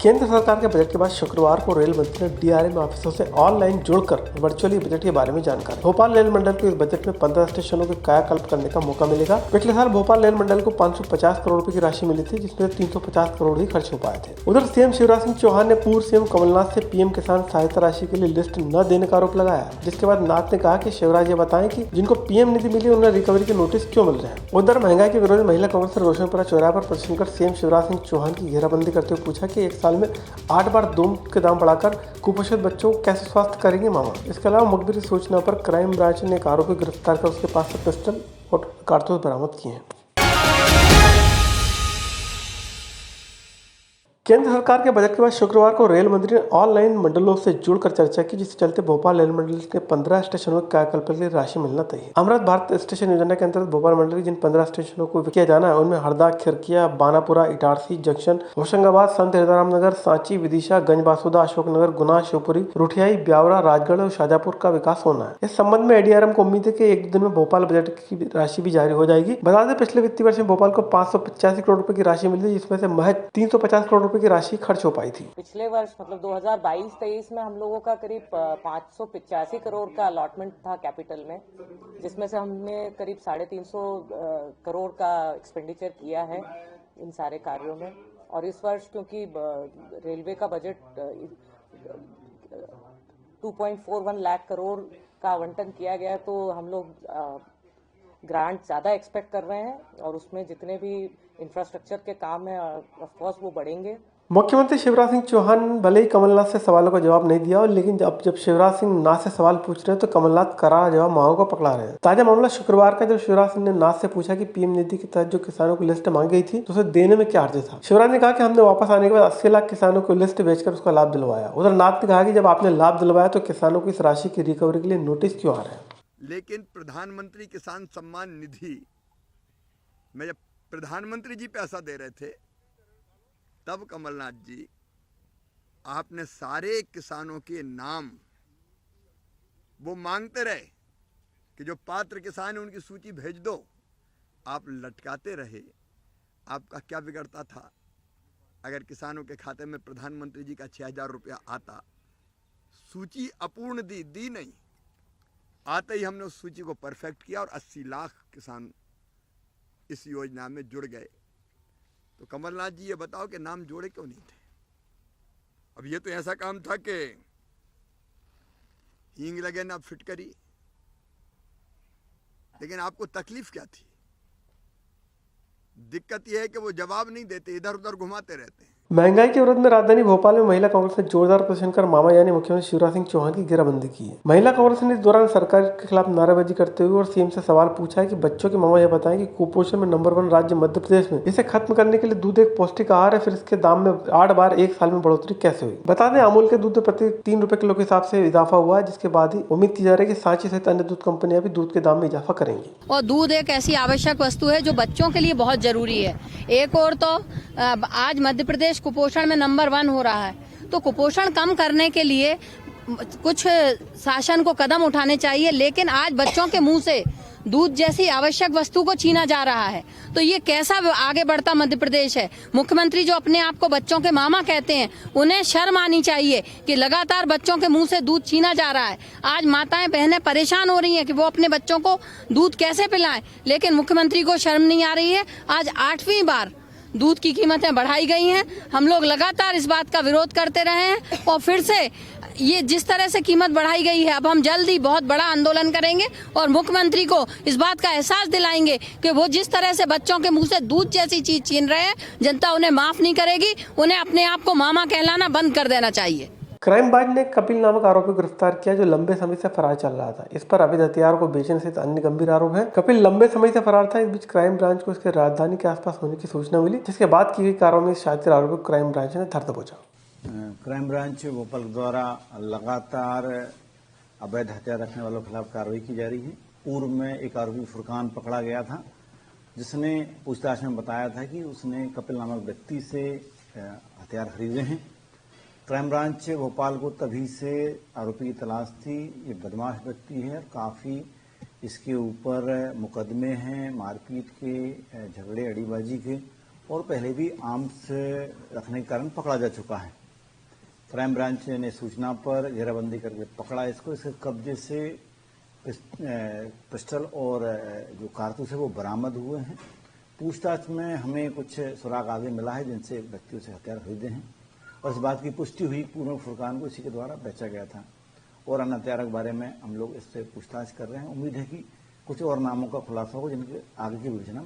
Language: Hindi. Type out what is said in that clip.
केंद्र सरकार के बजट के बाद शुक्रवार को रेल मंत्री ने डीआरएम ऑफिसों से ऑनलाइन जुड़कर वर्चुअली बजट के बारे में जानकारी। भोपाल रेल मंडल को इस बजट में 15 स्टेशनों के कायाकल्प करने का मौका मिलेगा। पिछले साल भोपाल रेल मंडल को 550 करोड़ रुपए की राशि मिली थी, जिसमें 350 करोड़ ही खर्च हो पाए थे। उधर सीएम शिवराज सिंह चौहान ने पूर्व सीएम कमलनाथ से पीएम किसान सहायता राशि के लिए लिस्ट न देने का आरोप लगाया, जिसके बाद नाथ ने कहा कि शिवराज ये बताएं कि जिनको पीएम निधि मिली उन्हें रिकवरी के नोटिस क्यों मिल रहे हैं। उधर महंगाई के विरोध में महिला कांग्रेस ने रोशनपुरा चौराहे पर प्रदर्शन कर सीएम शिवराज सिंह चौहान की घेराबंदी करते हुए पूछा कि एक साल में 8 बार दूध के दाम बढ़ाकर कुपोषित बच्चों को कैसे स्वास्थ्य करेंगे मामा। इसके अलावा मुखबिर की सूचना पर क्राइम ब्रांच ने एक आरोपी गिरफ्तार कर उसके पास से पिस्टल और कारतूस बरामद किए हैं। केंद्र सरकार के बजट के बाद शुक्रवार को रेल मंत्री ने ऑनलाइन मंडलों से जुड़कर चर्चा की, जिसके चलते भोपाल रेल मंडल के 15 स्टेशनों के कायाकल्प के लिए राशि मिलना तय है। अमृत भारत स्टेशन योजना के अंतर्गत भोपाल मंडल की जिन 15 स्टेशनों को किया जाना है उनमें हरदा, खिरकिया, बानापुरा, इटारसी जंक्शन, होशंगाबाद, संत हिरदाराम नगर, सांची, विदिशा, गंजबासुदा, अशोकनगर, गुना, शिवपुरी, रुठियाई, ब्यावरा, राजगढ़ और शाजापुर का विकास होना है। इस संबंध में एडीआरएम को उम्मीद है कि एक दिन में भोपाल बजट की राशि भी जारी हो जाएगी। बता दें पिछले वित्तीय वर्ष में भोपाल को 585 करोड़ रुपए की राशि मिली थी, जिसमें से महज 350 करोड़ रुपए की राशि खर्च हो पाई थी। पिछले वर्ष मतलब 2022-23 में हम लोगों का करीब 585 करोड़ का अलॉटमेंट था कैपिटल में, जिसमें से हमने करीब 350 करोड़ का एक्सपेंडिचर किया है इन सारे कार्यों में। और इस वर्ष क्योंकि रेलवे का बजट 2.41 लाख करोड़ का आवंटन किया गया, तो हम लोग ग्रांट ज़्यादा एक्सपेक्ट कर रहे हैं और उसमें जितने भी इंफ्रास्ट्रक्चर के काम है ऑफ कोर्स वो बढ़ेंगे। मुख्यमंत्री शिवराज सिंह चौहान भले ही कमलनाथ से सवालों का जवाब नहीं दिया, लेकिन जब शिवराज सिंह नाथ से सवाल पूछ रहे हैं तो कमलनाथ करारा जवाब मांगों को पकड़ा रहे हैं। ताजा मामला शुक्रवार का, जब शिवराज सिंह ने नाथ से पूछा कि पीएम निधि के तहत जो किसानों को लिस्ट मांगी गई थी तो उसे देने में क्या अर्ज था। शिवराज ने कहा कि हमने वापस आने के बाद 80 लाख किसानों को लिस्ट बेचकर उसका लाभ दिलवाया। उधर नाथ ने कहा कि जब आपने लाभ दिलवाया तो किसानों को इस राशि की रिकवरी के लिए नोटिस क्यों आ रहे हैं। लेकिन प्रधानमंत्री किसान सम्मान निधि में जब प्रधानमंत्री जी पैसा दे रहे थे तब कमलनाथ जी आपने सारे किसानों के नाम वो मांगते रहे कि जो पात्र किसान है उनकी सूची भेज दो। आप लटकाते रहे। आपका क्या बिगड़ता था अगर किसानों के खाते में प्रधानमंत्री जी का 6,000 रुपया आता। सूची अपूर्ण दी नहीं, आते ही हमने उस सूची को परफेक्ट किया और 80 लाख किसान इस योजना में जुड़ गए। तो कमलनाथ जी ये बताओ कि नाम जोड़े क्यों नहीं थे। अब ये तो ऐसा काम था कि हींग लगे ना फिटकरी, लेकिन आपको तकलीफ क्या थी। दिक्कत यह है कि वो जवाब नहीं देते, इधर उधर घुमाते रहते हैं। महंगाई के विरोध में राजधानी भोपाल में महिला कांग्रेस ने जोरदार प्रदर्शन कर मामा यानी मुख्यमंत्री शिवराज सिंह चौहान की घेराबंदी की है। महिला कांग्रेस ने इस दौरान सरकार के खिलाफ नारेबाजी करते हुए और सीएम से सवाल पूछा है कि बच्चों के मामा यह बताएं कि कुपोषण में नंबर 1 राज्य मध्य प्रदेश में, इसे खत्म करने के लिए दूध एक पौष्टिक आहार है, फिर इसके दाम में 8 बार एक साल में बढ़ोतरी कैसे हुई। बता दें अमूल के दूध में प्रति 3 रुपए किलो के हिसाब से इजाफा हुआ है, जिसके बाद ही उम्मीद की जा रही है कि सांची सहित अन्य दूध कंपनियां भी दूध के दाम में इजाफा करेंगी। और दूध एक ऐसी आवश्यक वस्तु है जो बच्चों के लिए बहुत जरूरी है। एक और तो आज मध्य प्रदेश कुपोषण में नंबर 1 हो रहा है, तो कुपोषण कम करने के लिए कुछ शासन को कदम उठाने चाहिए, लेकिन आज बच्चों के मुंह से दूध जैसी आवश्यक वस्तु को छीना जा रहा है। तो ये कैसा आगे बढ़ता मध्य प्रदेश है। मुख्यमंत्री जो अपने आप को बच्चों के मामा कहते हैं, उन्हें शर्म आनी चाहिए कि लगातार बच्चों के मुंह से दूध छीना जा रहा है। आज माताएं बहनें परेशान हो रही हैं कि वो अपने बच्चों को दूध कैसे पिलाएं, लेकिन मुख्यमंत्री को शर्म नहीं आ रही है। आज 8वीं बार दूध की कीमतें बढ़ाई गई हैं। हम लोग लगातार इस बात का विरोध करते रहे हैं और फिर से ये जिस तरह से कीमत बढ़ाई गई है, अब हम जल्द ही बहुत बड़ा आंदोलन करेंगे और मुख्यमंत्री को इस बात का एहसास दिलाएंगे कि वो जिस तरह से बच्चों के मुंह से दूध जैसी चीज छीन रहे हैं, जनता उन्हें माफ नहीं करेगी। उन्हें अपने आप को मामा कहलाना बंद कर देना चाहिए। क्राइम ब्रांच ने कपिल नामक आरोपी को गिरफ्तार किया, जो लंबे समय से फरार चल रहा था। इस पर अवैध हथियार को बेचने सहित अन्य गंभीर आरोप हैं। कपिल लंबे समय से फरार था। इस बीच क्राइम ब्रांच को इसके राजधानी के आसपास होने की सूचना मिली, जिसके बाद की गई कार्रवाई में शातिर आरोपी को क्राइम ब्रांच ने धर दबोचा। क्राइम ब्रांच भोपाल द्वारा लगातार अवैध हथियार रखने वालों के खिलाफ कार्रवाई की जा रही है। पूर्व में एक आरोपी फुरकान पकड़ा गया था, जिसने पूछताछ में बताया था कि उसने कपिल नामक व्यक्ति से हथियार खरीदे हैं। क्राइम ब्रांच भोपाल को तभी से आरोपी की तलाश थी। ये बदमाश व्यक्ति है, काफ़ी इसके ऊपर मुकदमे हैं मारपीट के, झगड़े अड़ीबाजी के, और पहले भी आर्म्स रखने के कारण पकड़ा जा चुका है। क्राइम ब्रांच ने सूचना पर घेराबंदी करके पकड़ा इसको। इसके कब्जे से पिस्टल और जो कारतूस है वो बरामद हुए हैं। पूछताछ में हमें कुछ सुराग आगे मिला है जिनसे व्यक्तियों से हथियार खरीदे हैं और इस बात की पुष्टि हुई पूर्ण फुरकान को इसी के द्वारा बेचा गया था और अन्य हथियारों के बारे में हम लोग इससे पूछताछ कर रहे हैं। उम्मीद है कि कुछ और नामों का खुलासा हो जिनके आगे की विवेचना